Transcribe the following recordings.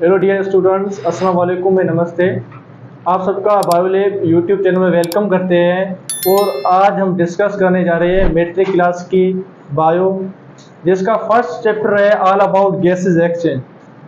Hello dear students, अस्सलाम वालेकुम में नमस्ते। आप सबका बायोलैब यूट्यूब चैनल में वेलकम करते हैं और आज हम डिस्कस करने जा रहे हैं मैट्रिक क्लास की बायो, जिसका फर्स्ट चैप्टर है all about gases exchange.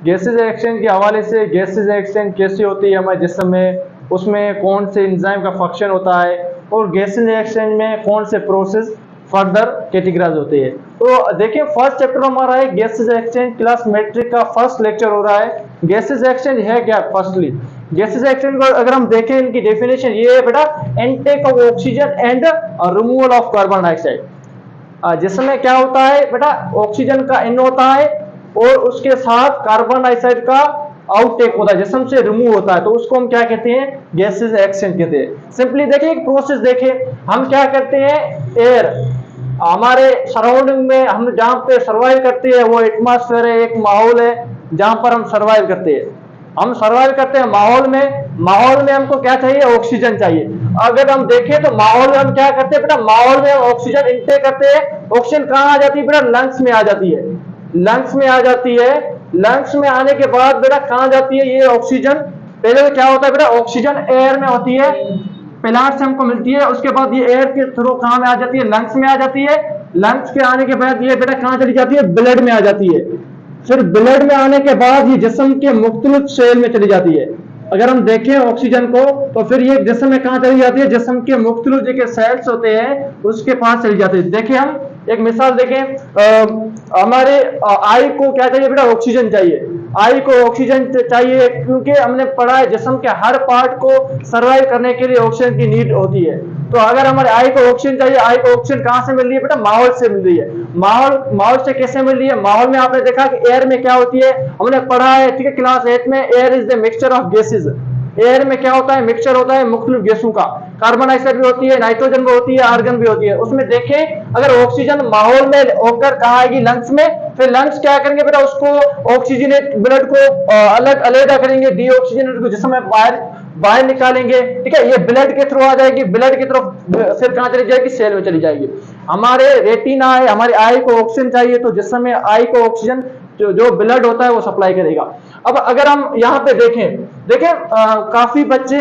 Gases exchange के हवाले से गैसेज एक्सचेंज कैसे होती है हमारे जिस्म में, उसमें कौन से एंजाइम का फंक्शन होता है और गैसेज एक्सचेंज में कौन से प्रोसेस फर्दर कैटेगराइज होते हैं। तो देखिए फर्स्ट चैप्टर हमारा है गैसेज एक्सचेंज। क्लास मैट्रिक का फर्स्ट लेक्चर हो रहा है। गैसेज एक्सचेंज है क्या? फर्स्टली गैसेज एक्सचेंज को अगर हम देखें, इनकी डेफिनेशन ये है बेटा, intake of oxygen and removal of carbon dioxide. जिसमें क्या होता है बेटा, ऑक्सीजन का इन होता है और उसके साथ कार्बन डाइऑक्साइड का आउटटेक होता है, जिसम से रिमूव होता है, तो उसको हम क्या कहते हैं? गैसेज एक्सचेंज कहते हैं। सिंपली देखिए एक प्रोसेस देखिए, हम क्या करते हैं, एयर हमारे सराउंडिंग में हम जहां पे सर्वाइव करते हैं वो एटमॉस्फेयर है, एक माहौल है जहां पर हम सर्वाइव करते हैं। हम सर्वाइव करते हैं माहौल में हमको क्या चाहिए? ऑक्सीजन चाहिए। अगर हम देखें तो माहौल में हम क्या करते हैं बेटा, माहौल में हम ऑक्सीजन इंटेक करते हैं। ऑक्सीजन कहां आ जाती है बेटा? लंग्स में आ जाती है, लंग्स में आ जाती है। लंग्स में आने के बाद बेटा कहां जाती है ये ऑक्सीजन? पहले तो क्या होता है बेटा, ऑक्सीजन एयर में होती है, प्लांट से हमको मिलती है, उसके बाद ये एयर के थ्रू कहां में आ जाती है? लंग्स में आ जाती है। लंग्स के आने के बाद ये बेटा कहां चली जाती है? ब्लड में आ जाती है। फिर ब्लड में आने के बाद ये जिस्म के मुख्तलिफ सेल में चली जाती है। अगर हम देखें ऑक्सीजन को तो फिर ये जिस्म में कहां चली जाती है? जिस्म के मुख्तलिफ जो सेल्स होते हैं उसके पास चली जाती है। देखिए हम एक मिसाल देखें, हमारे आई को क्या चाहिए बेटा? ऑक्सीजन चाहिए। आई को ऑक्सीजन चाहिए क्योंकि हमने पढ़ा है जिस्म के हर पार्ट को सर्वाइव करने के लिए ऑक्सीजन की नीड होती है। तो अगर हमारे आई को ऑक्सीजन चाहिए, आई को ऑक्सीजन कहां से मिल रही है बेटा? माहौल से मिल रही है। माहौल से कैसे मिल रही है? माहौल में आपने देखा कि एयर में क्या होती है, हमने पढ़ा है, ठीक है, क्लास 8 में, air is the mixture of gases. Air में क्या होता है? मिक्सचर होता है मुख्तलिफ गैसों का। कार्बन डाइऑक्साइड भी होती है, नाइट्रोजन भी होती है, आर्गन भी होती है। उसमें देखें अगर ऑक्सीजन माहौल में होकर कहाँ आएगी? लंग्स में। फिर लंग्स क्या करेंगे बेटा? उसको ऑक्सीजनेट ब्लड को अलग अलग करेंगे, डीऑक्सीजनेट को जिसमें बाहर निकालेंगे, ठीक है। ये ब्लड के थ्रू आ जाएगी, ब्लड की तरफ फिर कहां चली जाएगी? सेल में चली जाएगी। हमारे रेटिना है, हमारे आई को ऑक्सीजन चाहिए तो जिसमें आई को ऑक्सीजन जो ब्लड होता है वो सप्लाई करेगा। अब अगर हम यहाँ पे देखें काफी बच्चे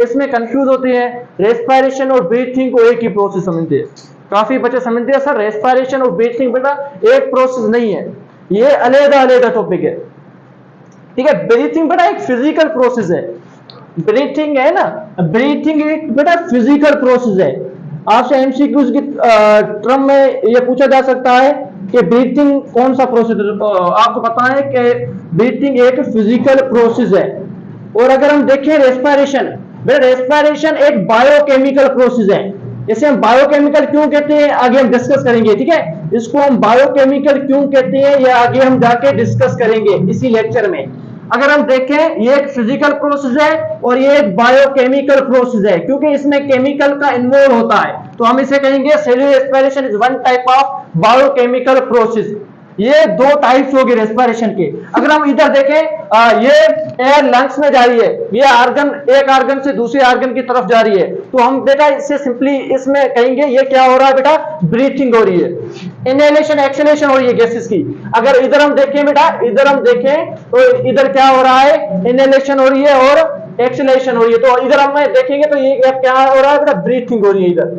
इसमें कंफ्यूज होते हैं, रेस्पिरेशन और ब्रीथिंग को एक ही प्रोसेस समझते हैं। काफी बच्चे समझते हैं सर रेस्पिरेशन और ब्रीथिंग बेटा एक प्रोसेस नहीं है, ये अलग-अलग टॉपिक है, ठीक है। ब्रीथिंग बेटा एक फिजिकल प्रोसेस है, ब्रीथिंग है ना, ब्रीथिंग एक बेटा फिजिकल प्रोसेस है। आपसे एमसीक्यूज की टर्म में ये पूछा जा सकता है कि ब्रीथिंग कौन सा प्रोसेस है, तो आपको पता है कि ब्रीथिंग एक फिजिकल प्रोसेस है। और अगर हम देखें रेस्पिरेशन, बेटा रेस्पिरेशन एक बायोकेमिकल प्रोसेस है। इसे हम बायोकेमिकल क्यों कहते हैं आगे हम डिस्कस करेंगे, ठीक है। इसको हम बायोकेमिकल क्यों कहते हैं ये आगे हम जाके डिस्कस करेंगे इसी लेक्चर में। अगर हम देखें ये एक फिजिकल प्रोसेस है और ये एक बायोकेमिकल प्रोसेस है, क्योंकि इसमें केमिकल का इन्वॉल्व होता है, तो हम इसे कहेंगे cellular respiration is one type of biochemical process. ये दो टाइप्स होगी रेस्पिरेशन के। अगर हम इधर देखें ये एयर लंग्स में जा रही है, ये आर्गन एक आर्गन से दूसरे आर्गन की तरफ जा रही है, तो हम बेटा इससे सिंपली इसमें कहेंगे ये क्या हो रहा है बेटा? ब्रीथिंग हो रही है, इनहेलेशन एक्सहेलेशन हो रही है गैसेस की। अगर इधर हम देखें बेटा, इधर हम देखें तो इधर क्या हो रहा है? इनहेलेशन हो रही है और एक्सहेलेशन हो रही है। तो इधर हम देखेंगे तो ये क्या हो रहा है बेटा? ब्रीथिंग हो रही है।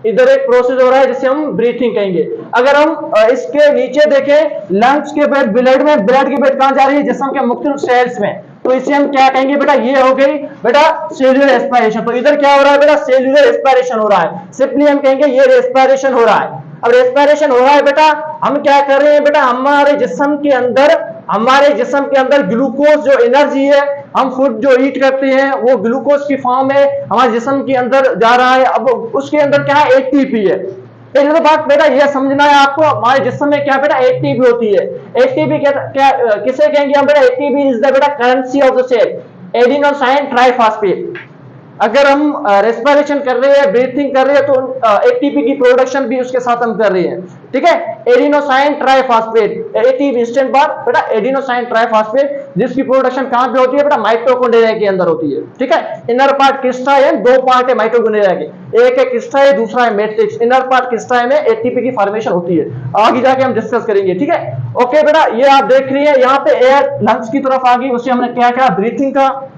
इधर एक प्रोसेस हो रहा है जिसे हम ब्रीथिंग कहेंगे। अगर हम इसके नीचे देखें लंग्स के बाद ब्लड में, ब्लड की बेड कहां जा रही है? जिस्म के मुख्तलिफ सेल्स में, तो इसे हम क्या कहेंगे बेटा? ये हो गई बेटा सेल्यूलर रेस्पिरेशन। तो इधर क्या हो रहा है बेटा? सेल्यूलर रेस्पिरेशन हो रहा है। सिंपली हम कहेंगे ये रेस्पिरेशन हो रहा है। अब रेस्पिरेशन हो रहा है बेटा, हम क्या कर रहे हैं बेटा? हमारे जिस्म के अंदर ग्लूकोज जो एनर्जी है, हम फूड जो ईट करते हैं वो ग्लूकोज की फॉर्म में हमारे जिस्म के अंदर जा रहा है। अब उसके अंदर क्या है? एटीपी है। एक तो बात बेटा ये समझना है आपको, हमारे जिस्म में क्या बेटा? एटीपी होती है। एटीपी क्या किसे कहेंगे हम बेटा? एटीपी इज द बेटा currency of the cell, adenosine triphosphate. अगर हम रेस्पिरेशन कर रहे हैं, ब्रीथिंग कर रहे हैं, तो एटीपी की प्रोडक्शन भी उसके साथ हम कर रहे हैं, ठीक है। एडिनोसाइन ट्राइफॉस्फेट, एटीपी इंस्टेंट बार बेटा एडिनोसाइन ट्राइफॉस्फेट, जिसकी प्रोडक्शन कहां पे होती है बेटा, माइटोकॉन्ड्रिया के अंदर होती है, ठीक है। इनर पार्ट क्रिस्टाई, दो पार्ट है माइटोकॉन्ड्रिया के, एक है क्रिस्टाई, दूसरा है मैट्रिक्स। इनर पार्ट क्रिस्टाई में एटीपी की फॉर्मेशन होती है, आगे जाके हम डिस्कस करेंगे, ठीक है। ओके बेटा, ये आप देख रही है यहाँ पे एयर लंग्स की तरफ आ गई, उसे हमने क्या कहा, ब्रीथिंग का।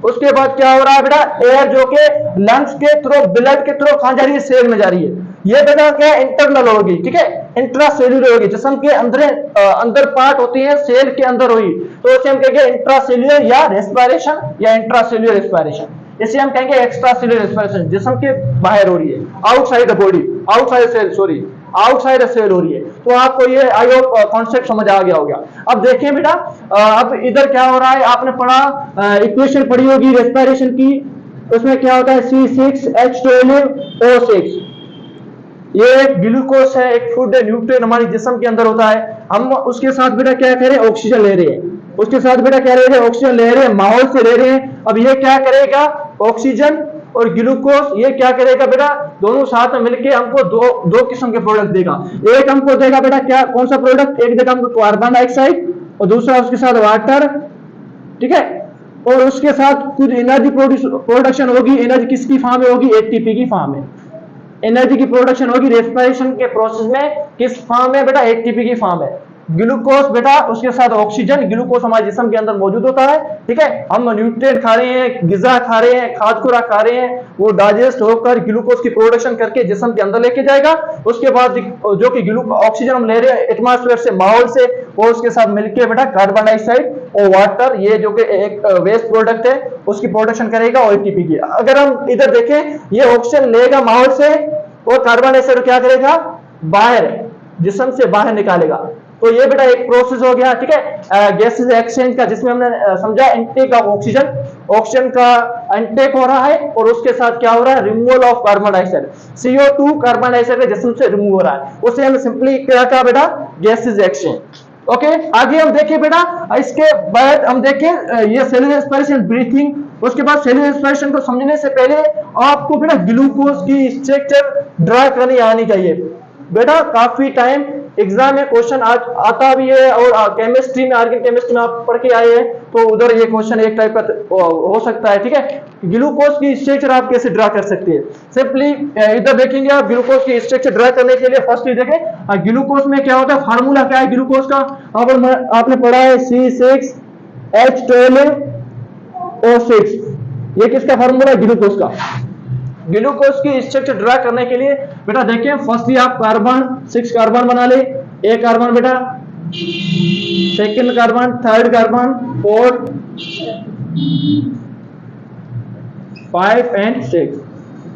उसके बाद क्या हो रहा है बेटा, एयर जो के लंग्स के थ्रू, ब्लड के थ्रू कहां जा रही है, सेल में जा रही है। ये बेटा क्या है, इंटरनल होगी, ठीक है, इंट्रासेल्यूलर होगी, जिस्म के अंदर पार्ट होती है, सेल के अंदर हुई, तो इसे हम कहेंगे इंट्रासेल्यूलर या रेस्पिरेशन या इंट्रासेल्यूलर रेस्पिरेशन। इसे हम कहेंगे एक्स्ट्रासेल्यूलर रेस्पिरेशन, जिस्म के बाहर हो रही है, outside the body, outside cell, sorry outside cell हो रही है। तो आपको ये आई होप कॉन्सेप्ट समझ आ गया होगा। अब देखिए बेटा, अब इधर क्या हो रहा है, आपने पढ़ा, इक्वेशन पढ़ी होगी रेस्पिरेशन की, उसमें क्या होता है, C6H12O6, ये एक ग्लूकोज है, एक फूड है, न्यूट्रिएंट हमारी जिस्म के अंदर होता है। हम उसके साथ बेटा क्या कह रहे हैं, ऑक्सीजन ले रहे हैं, उसके साथ बेटा क्या ले रहे हैं, ऑक्सीजन ले रहे हैं, माहौल से ले रहे हैं। अब ये क्या करेगा, ऑक्सीजन और ग्लूकोज ये क्या करेगा बेटा, दोनों साथ में मिलके हमको दो किस्म के प्रोडक्ट देगा। एक हमको देगा बेटा क्या, कौन सा प्रोडक्ट, एक देगा हमको कार्बन डाइऑक्साइड और दूसरा उसके साथ वाटर, ठीक है। और उसके साथ कुछ एनर्जी प्रोडक्शन होगी, एनर्जी किसकी फॉर्म में होगी, एटीपी की फॉर्म में एनर्जी की प्रोडक्शन होगी। रेस्पिरेशन के प्रोसेस में किस फॉर्म में बेटा, एटीपी की फॉर्म है। ग्लूकोज बेटा उसके साथ ऑक्सीजन, ग्लूकोज हमारे जिस्म के अंदर मौजूद होता है, ठीक है। हम न्यूट्रिएंट खा रहे हैं, गिजा खा रहे हैं, खाद्य खुराक खा रहे हैं, वो डाइजेस्ट होकर ग्लूकोज की प्रोडक्शन करके जिस्म के अंदर लेके जाएगा। उसके बाद जो कि ऑक्सीजन हम ले रहे हैं एटमॉस्फेयर से, माहौल से, वो उसके साथ मिलके बेटा कार्बन डाइऑक्साइड और वाटर, ये जो कि एक वेस्ट प्रोडक्ट है, उसकी प्रोडक्शन करेगा और एटीपी की। अगर हम इधर देखें, ये ऑक्सीजन लेगा माहौल से और कार्बन डाइऑक्साइड क्या करेगा, बाहर जिस्म से बाहर निकालेगा। तो ये बेटा एक प्रोसेस हो गया, ठीक है, गैसेस एक्सचेंज का, जिसमें हमने समझा इनटेक ऑफ ऑक्सीजन, ऑक्सीजन का इनटेक हो रहा है और उसके साथ क्या हो रहा है, removal of carbon dioxide, CO2 carbon dioxide जिस्म से रिमूव हो रहा है, उसे हम सिंपली क्या कहा बेटा, गैसेस एक्सचेंज। ओके, आगे हम देखें बेटा, इसके बाद हम देखें ये सेलुलर रेस्पिरेशन, ब्रीथिंग। उसके बाद सेलुलर रेस्पिरेशन को समझने से पहले आपको बेटा ग्लूकोज की स्ट्रक्चर ड्रा करनी आनी चाहिए। बेटा काफी टाइम एग्जाम में क्वेश्चन आज आता भी है, और केमिस्ट्री में, ऑर्गेनिक केमिस्ट्री में आप पढ़ के आए हैं, तो उधर ये क्वेश्चन एक टाइप का हो सकता है, ठीक है। ग्लूकोज की स्ट्रक्चर आप कैसे ड्रा कर सकते हैं, सिंपली इधर देखेंगे आप, ग्लूकोज की स्ट्रक्चर ड्रा करने के लिए फर्स्ट देखें ग्लूकोज में क्या होता है, फार्मूला क्या है ग्लूकोज का, आपने पढ़ा है C6H12O6, ये किसका फार्मूला है, ग्लूकोज का। ग्लूकोज की स्ट्रक्चर ड्रा करने के लिए बेटा देखिए, फर्स्टली आप कार्बन 6 कार्बन बना ले, एक कार्बन बेटा, second carbon, third carbon, fourth, 5 and 6,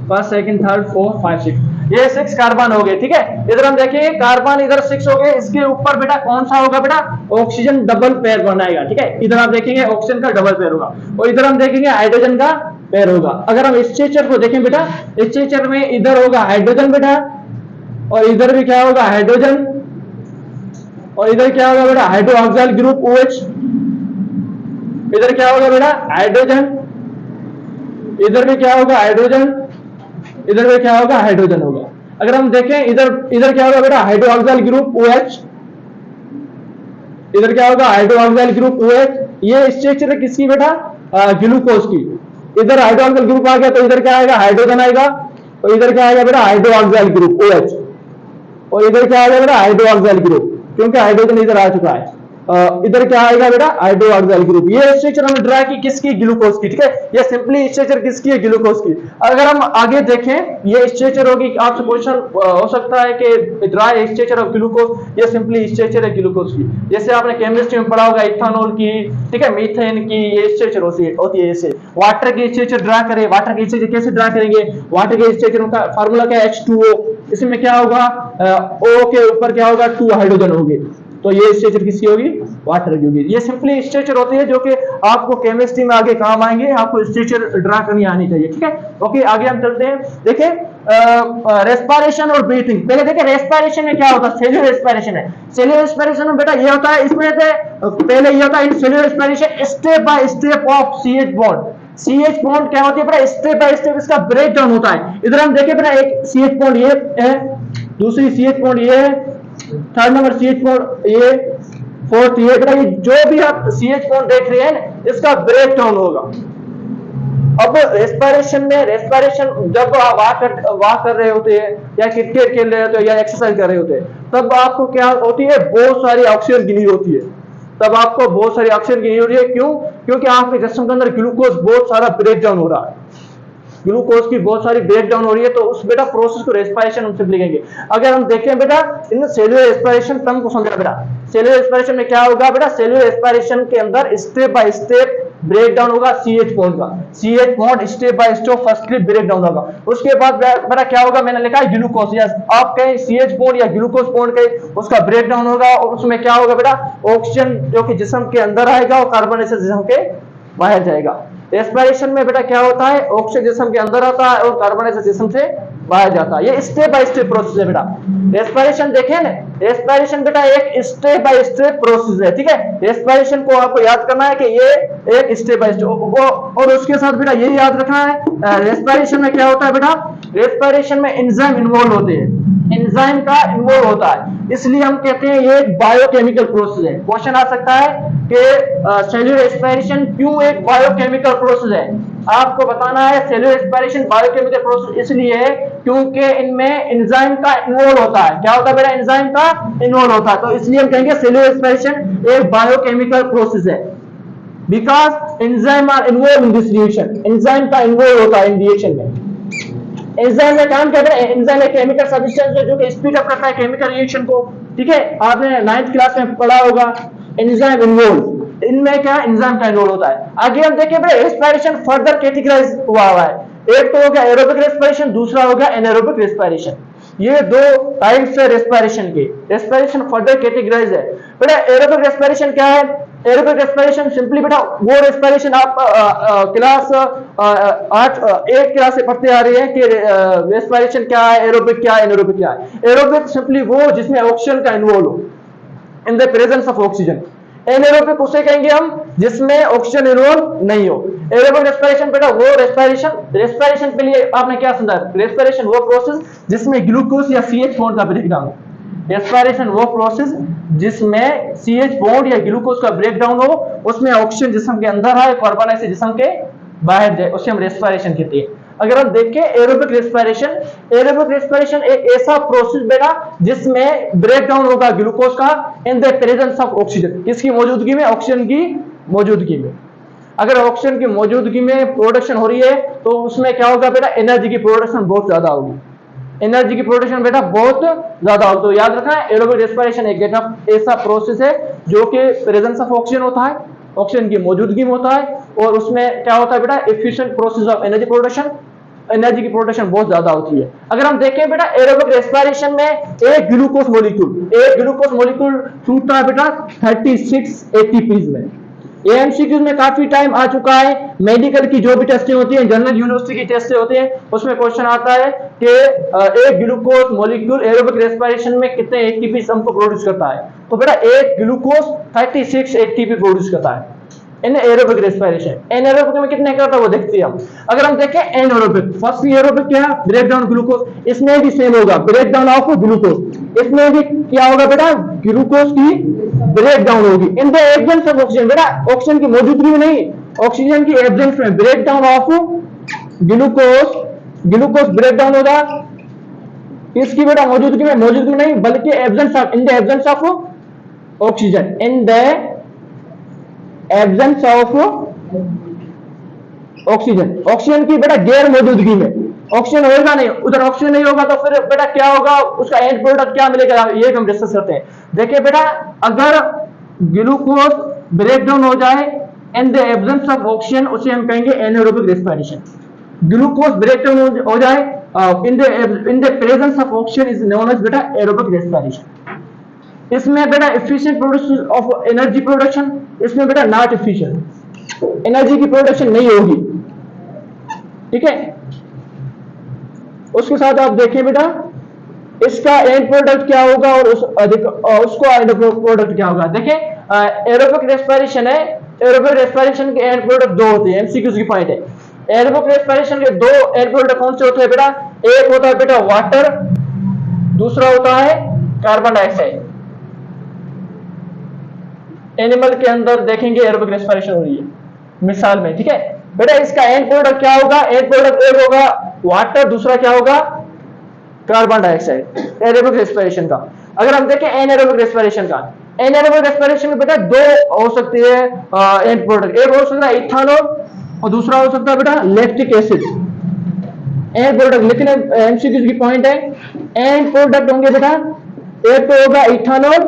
first second third fourth 5 6, ये 6 कार्बन हो गए, ठीक है। इधर हम देखेंगे कार्बन इधर 6 हो गए, इसके ऊपर बेटा कौन सा होगा बेटा, ऑक्सीजन डबल पेयर बनाएगा, ठीक है। इधर आप देखेंगे ऑक्सीजन का डबल पेयर होगा, और इधर हम देखेंगे हाइड्रोजन का पेयर होगा। अगर हम स्ट्रक्चर को देखें बेटा, स्ट्रक्चर में इधर होगा हाइड्रोजन बेटा, और इधर भी क्या होगा, हाइड्रोजन, और इधर क्या होगा बेटा, हाइड्रोक्साइल ग्रुप OH, इधर क्या होगा बेटा, हाइड्रोजन, इधर भी क्या होगा, हाइड्रोजन, इधर भी क्या होगा, हाइड्रोजन होगा। अगर हम देखें इधर क्या होगा बेटा, हाइड्रोक्साइल ग्रुप OH, इधर क्या होगा, हाइड्रोक्साइल ग्रुप OH। ये स्ट्रक्चर है किसकी बेटा, ग्लूकोज की। इधर हाइड्रोक्साइल ग्रुप आ गया तो इधर क्या आएगा, हाइड्रोजन आएगा, और इधर क्या आएगा बेटा, हाइड्रोक्साइल ग्रुप OH, और इधर क्या आएगा बेटा, हाइड्रोक्साइल ग्रुप, क्योंकि हाइड्रोजन इधर आ चुका है। इधर क्या आएगा बेटा, हाइड्रोक्साइल ग्रुप। ये स्ट्रक्चर हमने ड्रा की किसकी, ग्लूकोज की, ठीक है। ये सिंपली स्ट्रक्चर किसकी है, ग्लूकोज की। अगर हम आगे देखें, ये स्ट्रक्चर होगी, आपसे क्वेश्चन हो सकता है कि ड्रा स्ट्रक्चर ऑफ ग्लूकोज, ये सिंपली स्ट्रक्चर है ग्लूकोज की। जैसे आपने केमिस्ट्री में पढ़ा होगा इथेनॉल की, ठीक है, मीथेन की, ये स्ट्रक्चर होती है। जैसे वाटर की स्ट्रक्चर ड्रा करें, वाटर की स्ट्रक्चर कैसे ड्रा करेंगे, वाटर के स्ट्रक्चर का फार्मूला क्या है, H2O, इसमें क्या होगा, O के ऊपर क्या होगा, 2 हाइड्रोजन होंगे, तो ये स्ट्रक्चर किसकी होगी, वाटर की होगी। ये सिंपली स्ट्रक्चर होती है जो कि आपको केमिस्ट्री में आगे काम आएंगे, आपको स्ट्रक्चर ड्रा करनी आनी चाहिए, ठीक है। ओके, आगे हम चलते हैं। देखिए रेस्पिरेशन और ब्रीथिंग। पहले देखिए रेस्पिरेशन में क्या होता है, सेलुलर रेस्पिरेशन है। सेलुलर रेस्पिरेशन में बेटा ये होता है, इसमें से पहले ये होता है cellular respiration step by step of CH bond. CH bond क्या होती है बेटा, स्टेप बाय स्टेप इसका ब्रेक डाउन होता है। इधर हम देखें बेटा, एक CH बॉन्ड ये है, दूसरी CH बॉन्ड ये है, थर्ड नंबर CH बॉन्ड ये, फोर्थ ये। बेटा ये जो भी आप CH बॉन्ड देख रहे हैं इसका ब्रेक डाउन होगा। अब रेस्पिरेशन में, रेस्पिरेशन जब आप वॉक कर रहे होते हैं या क्रिकेट खेल रहे होते हैं या एक्सरसाइज कर रहे होते हैं, तब आपको क्या होती है, बहुत सारी ऑक्सीजन की नीड होती है। तब आपको बहुत सारी ऑक्सीजन की नीड होती है। क्यों? क्योंकि आपके जिस्म के अंदर ग्लूकोज बहुत सारा ब्रेक डाउन हो रहा है, ग्लूकोज की बहुत सारी ब्रेक डाउन हो रही है। तो उस बेटा प्रोसेस को रेस्पिरेशन हम सिंपली कहेंगे। अगर हम देखें बेटा इन सेलुलर रेस्पिरेशन टर्म को समझना बेटा, सेलुलर रेस्पिरेशन में क्या होगा बेटा, सेलुलर रेस्पिरेशन के अंदर step by step break down होगा CH बॉन्ड का। CH bond step by step firstly break down होगा। उसके बाद बेटा क्या होगा, मैंने लिखा है ग्लूकोज, या आप कहें CH बॉन्ड या ग्लूकोज बॉन्ड कहें, उसका ब्रेक डाउन होगा। और उसमें क्या होगा बेटा, ऑक्सीजन जो कि जिस्म के अंदर आएगा और कार्बन डाइऑक्साइड जिस्म के बाहर जाएगा। रेस्पिरेशन में बेटा क्या होता है, ऑक्सीजन जिस्म के अंदर आता है और कार्बन डाइऑक्साइड जिस्म से बाहर जाता है। ये स्टेप बाय स्टेप प्रोसेस है बेटा। रेस्पिरेशन देखें ना, रेस्पिरेशन बेटा एक स्टेप बाय स्टेप प्रोसेस है, ठीक है। रेस्पिरेशन को आपको याद करना है कि ये एक स्टेप बाय स्टेप, और उसके साथ बेटा ये याद रखना है रेस्पिरेशन में क्या होता है बेटा, रेस्पिरेशन में एंजाइम इन्वॉल्व होते हैं, एंजाइम का इन्वॉल्व होता है। इसलिए हम कहते हैं ये एक बायोकेमिकल प्रोसेस है। क्वेश्चन आ सकता है कि सेलुलर रेस्पिरेशन क्यों एक बायोकेमिकल प्रोसेस है। आपको बताना है सेलुलर रेस्पिरेशन बायोकेमिकल प्रोसेस इसलिए है क्योंकि इनमें एंजाइम का इन्वॉल्व होता है। क्या होता है बेटा, एंजाइम का इन्वॉल्व होता है। तो इसलिए हम कहेंगे सेलुलर रेस्पिरेशन एक बायोकेमिकल प्रोसेस है, because enzyme are involve in this reaction. Enzyme का इन्वॉल्व होता है इन रिएक्शन में। एंजाइम में काम करता है, एंजाइम एक केमिकल सब्सटेंस है जो कि स्पीड अप करता है केमिकल रिएक्शन को, ठीक है। आपने 9th क्लास में पढ़ा होगा एंजाइम इन्वॉल्व, इनमें क्या एंजाइम का इन्वॉल्व होता है। आगे हम देखें रेस्पिरेशन फर्दर कैटेगराइज हुआ है। एक तो हो गया एरोबिक रेस्पिरेशन, दूसरा हो गया एनारोबिक रेस्पिरेशन। ये दो टाइप्स है रेस्पिरेशन के। रेस्पिरेशन फर्दर कैटेगराइज है। बेटा एरोबिक रेस्पिरेशन क्या है, एरोबिक रेस्पिरेशन सिंपली बेटा वो रेस्पिरेशन आप क्लास 1 क्लास से पढ़ते आ रहे हैं कि रेस्पिरेशन क्या है, एरोबिक क्या है, एनारोबिक क्या है। एरोबिक सिंपली वो जिसमें ऑक्सीजन का इन्वॉल्व हो, इन the presence of oxygen. Anaerobic उसे कहेंगे हम जिसमें ऑक्सीजन इन्वॉल्व नहीं हो। एरोबिक रेस्पिरेशन बेटा वो रेस्पिरेशन के लिए आपने क्या समझा, रेस्पिरेशन वो प्रोसेस जिसमें ग्लूकोज या CH बॉन्ड का ब्रेकडाउन हो। रेस्पिरेशन वो प्रोसेस जिसमें CH बॉन्ड या ग्लूकोज का ब्रेकडाउन हो, उसमें ऑक्सीजन जिस्म के अंदर आए, कार्बन डाइऑक्साइड जिस्म के बाहर जाए, उसे हम रेस्पिरेशन कहते हैं। अगर हम देखें एरोबिक रेस्पिरेशन एक ऐसा प्रोसेस बेटा जिसमें ब्रेकडाउन होगा ग्लूकोज का इन द प्रेजेंस ऑफ ऑक्सीजन। किसकी मौजूदगी में, ऑक्सीजन की मौजूदगी में। अगर ऑक्सीजन की मौजूदगी में प्रोडक्शन हो रही है तो उसमें क्या होगा बेटा, एनर्जी की प्रोडक्शन बहुत ज्यादा होगी। एनर्जी की प्रोडक्शन बेटा बहुत ज्यादा होगी। तो याद रखना है एरोबिक रेस्पिरेशन एक ऐसा प्रोसेस है जो कि प्रेजेंस ऑफ ऑक्सीजन होता है, ऑक्सीजन की मौजूदगी में होता है, और उसमें क्या होता है बेटा, efficient process of energy production, energy की प्रोडक्शन बहुत ज्यादा होती है। अगर हम देखें बेटा एरोबिक रेस्पिरेशन में एक ग्लूकोज मॉलिक्यूल छूटता है बेटा 36 ATPs में। ये एमसीक्यूज में काफी टाइम आ चुका है। मेडिकल की जो भी टेस्टें होती हैं, जनरल यूनिवर्सिटी की टेस्टें होती हैं, उसमें क्वेश्चन आता है कि एक ग्लूकोज मॉलिक्यूल एरोबिक रेस्पिरेशन में कितने एटीपी हमको प्रोड्यूस करता है। तो बेटा एक ग्लूकोज 36 एटीपी प्रोड्यूस करता है इन एरोबिक रेस्पिरेशन। एनारोबिक में कितने करता है वो देखते हैं हम। अगर हम देखें एनारोबिक, फर्स्ट एरोबिक क्या है, ब्रेकडाउन ग्लूकोज, इसमें भी सेम होगा, ब्रेकडाउन ऑफ ग्लूकोज। इसमें भी क्या होगा बेटा, ग्लूकोज की ब्रेकडाउन होगी इन द एब्सेंस ऑफ ऑक्सीजन। बेटा ऑक्सीजन की मौजूदगी में नहीं, ऑक्सीजन की एब्सेंस में ब्रेकडाउन ऑफ ग्लूकोज ब्रेकडाउन होगा। इसकी बेटा मौजूदगी में नहीं, बल्कि absence of, in the absence of oxygen, in the absence of oxygen की बेटा गैर मौजूदगी में। ऑक्सीजन होगा नहीं, उधर ऑक्सीजन नहीं होगा तो फिर बेटा क्या होगा, उसका एंड प्रोडक्ट क्या मिलेगा, ये हम डिस्कस करते हैं। देखिए बेटा अगर ग्लूकोज ब्रेकडाउन हो जाए in the absence of oxygen, उसे हम कहेंगे एनारोबिक रेस्पिरेशन। ग्लूकोज ब्रेकडाउन हो जाए in the presence of oxygen is known as बेटा एरोबिक रेस्पिरेशन। इसमें बेटा efficient production of energy production, इसमें बेटा नॉट एफिशिएंट, एनर्जी की प्रोडक्शन नहीं होगी, ठीक है। उसके साथ आप देखिए बेटा इसका एंड प्रोडक्ट क्या होगा और उसको एंड प्रोडक्ट क्या होगा। देखिए एरोबिक रेस्पिरेशन है एरोबिक रेस्पिरेशन के एंड प्रोडक्ट दो होते हैं, एमसीक्यूज की पॉइंट है। एरोबिक रेस्पिरेशन के दो एंड प्रोडक्ट कौन से होते हैं बेटा? एक होता है बेटा वाटर, दूसरा होता है कार्बन डाइऑक्साइड। एनिमल के अंदर देखेंगे एरोबिक रेस्पिरेशन हो रही है मिसाल में, ठीक है बेटा। इसका एंड प्रोडक्ट क्या होगा? एंड प्रोडक्ट एक होगा वाटर, दूसरा क्या होगा? कार्बन डाइऑक्साइड एरोबिक रेस्पिरेशन का। अगर हम देखें एनाएरोबिक रेस्पिरेशन का, एनाएरोबिक रेस्पिरेशन में बेटा दो हो सकते हैं एंड प्रोडक्ट, एक हो सकता है इथानॉल और दूसरा हो सकता है बेटा लैक्टिक एसिड। एंड प्रोडक्ट, लेकिन एमसीक्यू की पॉइंट है एंड प्रोडक्ट होंगे बेटा, एक तो होगा इथानॉल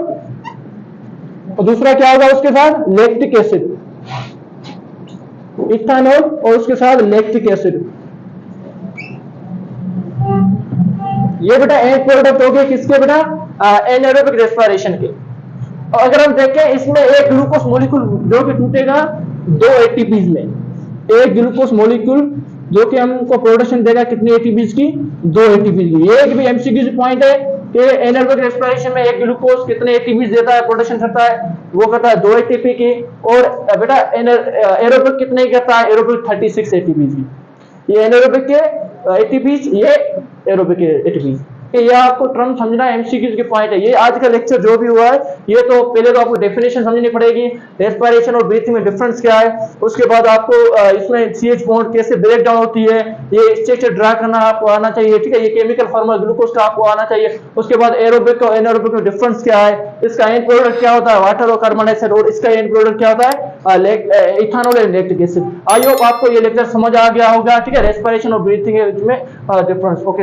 और दूसरा क्या होगा उसके साथ? Lactic acid. इथानॉल और उसके साथ लैक्टिक एसिड, ये बेटा एंड प्रोडक्ट हो गए किसके बेटा? एनाएरोबिक रेस्पिरेशन के। और अगर हम देखें इसमें एक ग्लूकोज मॉलिक्यूल जो कि टूटेगा दो एटीपीज में, एक ग्लूकोज मॉलिक्यूल जो कि हमको प्रोडक्शन देगा कितनी एटीपीज की? दो एटीपीज की। ये एक भी एमसीक्यू पॉइंट है कि एनाएरोबिक रेस्पिरेशन में एक ग्लूकोज कितने एटीपीज देता है, प्रोडक्शन करता है? वो करता है दो एटीपी की। और बेटा एरोबिक कितने करता है? एरोबिक 36 एटीपीज की। ये एनाएरोबिक के एटीपीज, ये एरोबिक के एटीपीज। ये आपको टर्म समझना एमसीक्यू के पॉइंट है। ये आज का लेक्चर जो भी हुआ है, ये तो पहले तो आपको डेफिनेशन समझनी पड़ेगी, रेस्पिरेशन और ब्रीथिंग में डिफरेंस क्या है, उसके बाद आपको इसमें सीएच बॉन्ड कैसे ब्रेक डाउन होती है, ये स्ट्रक्चर ड्रा करना आपको आना चाहिए, ठीक है। ये केमिकल फॉर्मूला ग्लूकोज का आपको आना चाहिए। उसके बाद एरोबिक और एनाएरोबिक में डिफरेंस क्या है, इसका एंड प्रोडक्ट क्या होता है? वाटर और कार्बन डाइऑक्साइड, और इसका एंड प्रोडक्ट क्या होता है? Ethanol and lactic acid. I hope आपको ये लेक्चर समझ आ गया होगा, ठीक है। रेस्पिरेशन और ब्रीथिंग में डिफरेंस। ओके।